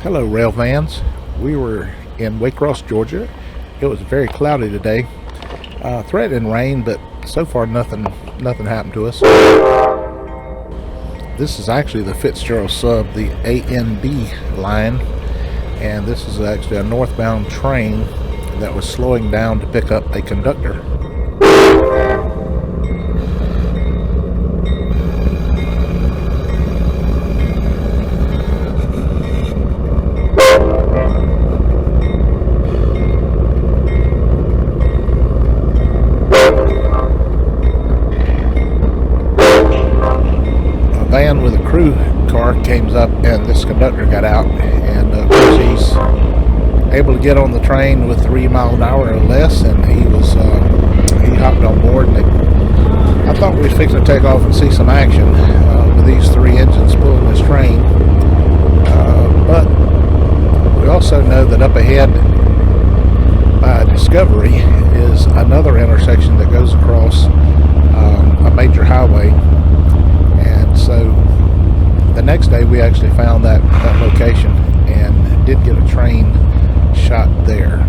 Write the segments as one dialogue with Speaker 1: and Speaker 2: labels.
Speaker 1: Hello, rail vans. We were in Waycross, Georgia. It was very cloudy today. Threatening rain, but so far nothing happened to us. This is actually the Fitzgerald sub, the ANB line, and this is actually a northbound train that was slowing down to pick up a conductor. Van with a crew car came up, and this conductor got out, and of course he's able to get on the train with 3 miles an hour or less, and he hopped on board, and I thought we was fixing to take off and see some action with these 3 engines pulling this train, but we also know that up ahead by Discovery is another intersection that goes across a major highway. So the next day we actually found that location and did get a train shot there.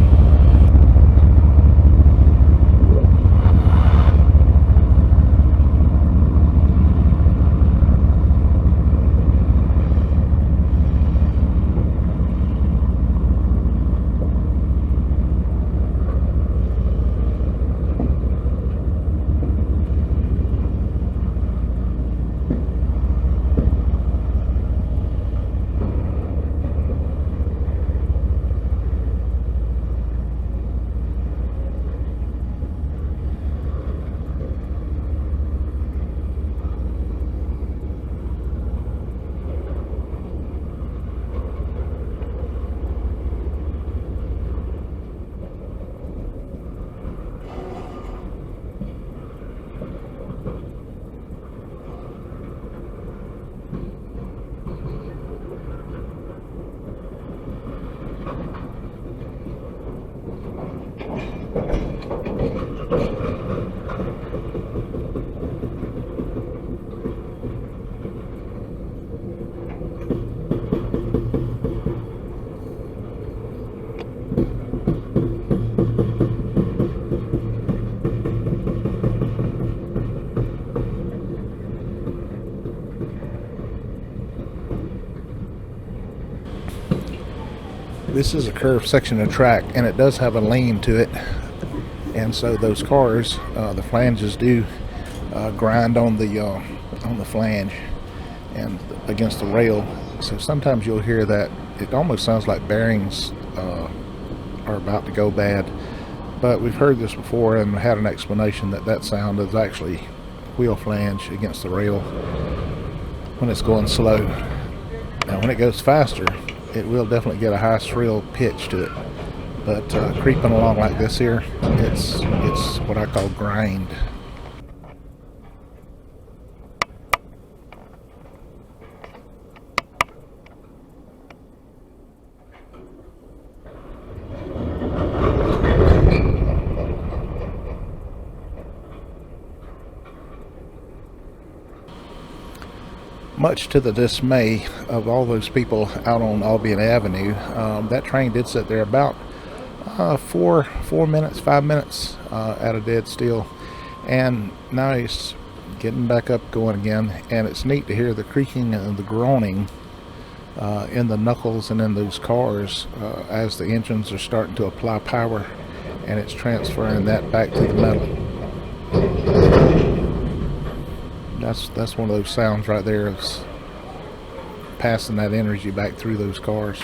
Speaker 1: This is a curved section of track, and it does have a lane to it, and so those cars, the flanges do grind on the flange and against the rail. So sometimes you'll hear that it almost sounds like bearings are about to go bad. But we've heard this before and had an explanation that sound is actually wheel flange against the rail when it's going slow. Now when it goes faster, it will definitely get a high shrill pitch to it, but creeping along like this here, it's what I call grind. Much to the dismay of all those people out on Albany Avenue, that train did sit there about 5 minutes at a dead still, and now it's getting back up going again. And it's neat to hear the creaking and the groaning in the knuckles and in those cars as the engines are starting to apply power, and it's transferring that back to the metal. That's one of those sounds right there. It's passing that energy back through those cars.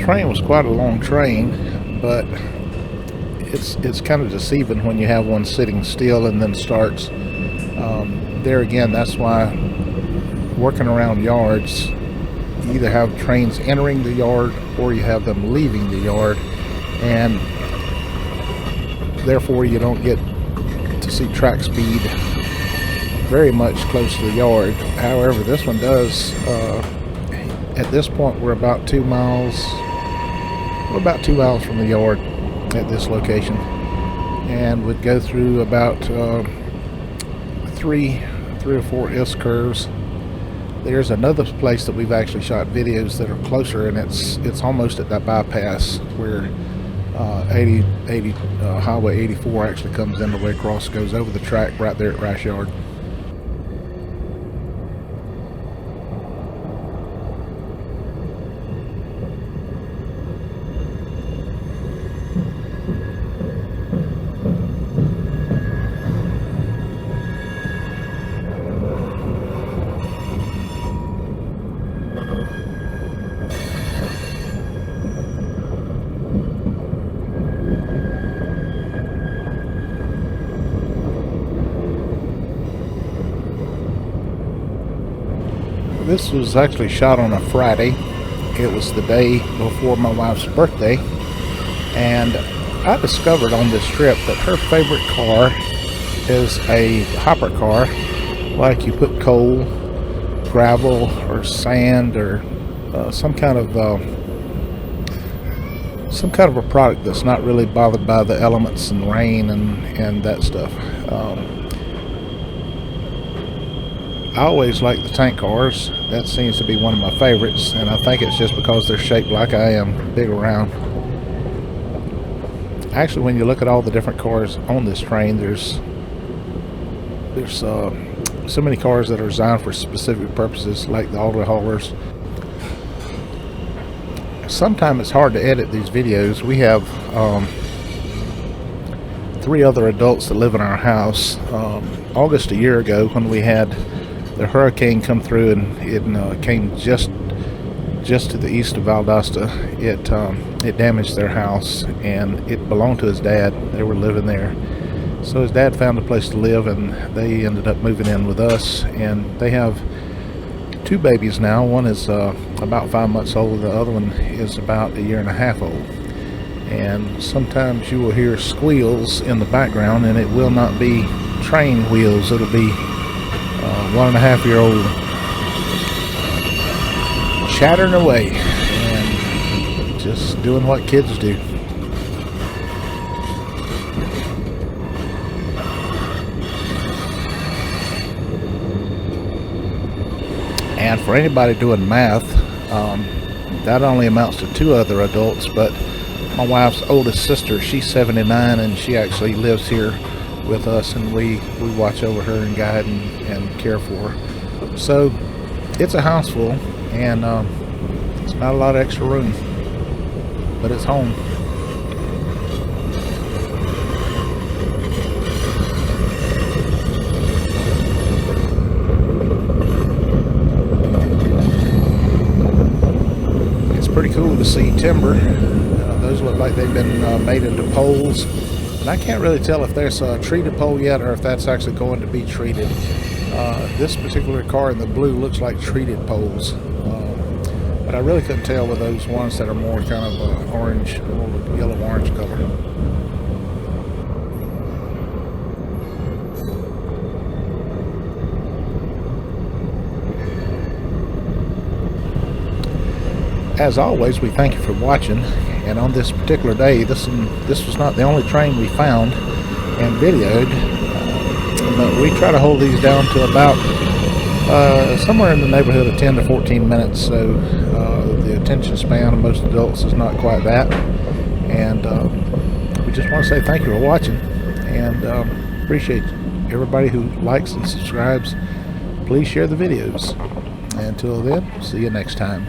Speaker 1: train was quite a long train, but it's kind of deceiving when you have one sitting still and then starts. There again, that's why working around yards, you either have trains entering the yard or you have them leaving the yard, and therefore you don't get to see track speed very much close to the yard. However, this one does. At this point, we're about 2 miles. We're about 2 miles from the yard at this location, and would go through about three or four S-curves. There's another place that we've actually shot videos that are closer, and it's almost at that bypass where Highway 84 actually comes into Waycross, goes over the track right there at Rice Yard. This was actually shot on a Friday. It was the day before my wife's birthday, and I discovered on this trip that her favorite car is a hopper car, like you put coal, gravel, or sand, or some kind of a product that's not really bothered by the elements and rain and that stuff. I always like the tank cars. That seems to be one of my favorites, and I think it's just because they're shaped like I am, big around. Actually, when you look at all the different cars on this train, there's so many cars that are designed for specific purposes, like the auto haulers. Sometimes it's hard to edit these videos. We have 3 other adults that live in our house. August a year ago, when we had the hurricane come through, and it came just to the east of Valdosta, it damaged their house, and it belonged to his dad. They were living there, so his dad found a place to live, and they ended up moving in with us. And they have 2 babies now. One is about 5 months old. The other one is about 1.5 years old. And sometimes you will hear squeals in the background, and it will not be train wheels. It'll be 1.5-year-old chattering away and just doing what kids do. And for anybody doing math, that only amounts to 2 other adults. But my wife's oldest sister, she's 79, and she actually lives here with us, and we watch over her and guide and care for her. So it's a house full, and it's not a lot of extra room, but it's home. It's pretty cool to see timber. Those look like they've been made into poles. And I can't really tell if there's a treated pole yet or if that's actually going to be treated. This particular car in the blue looks like treated poles. But I really couldn't tell with those ones that are more kind of orange, more yellow-orange color. As always, we thank you for watching. And on this particular day, this was not the only train we found and videoed, but we try to hold these down to about somewhere in the neighborhood of 10 to 14 minutes. So the attention span of most adults is not quite that. And we just want to say thank you for watching, and appreciate everybody who likes and subscribes. Please share the videos. Until then, see you next time.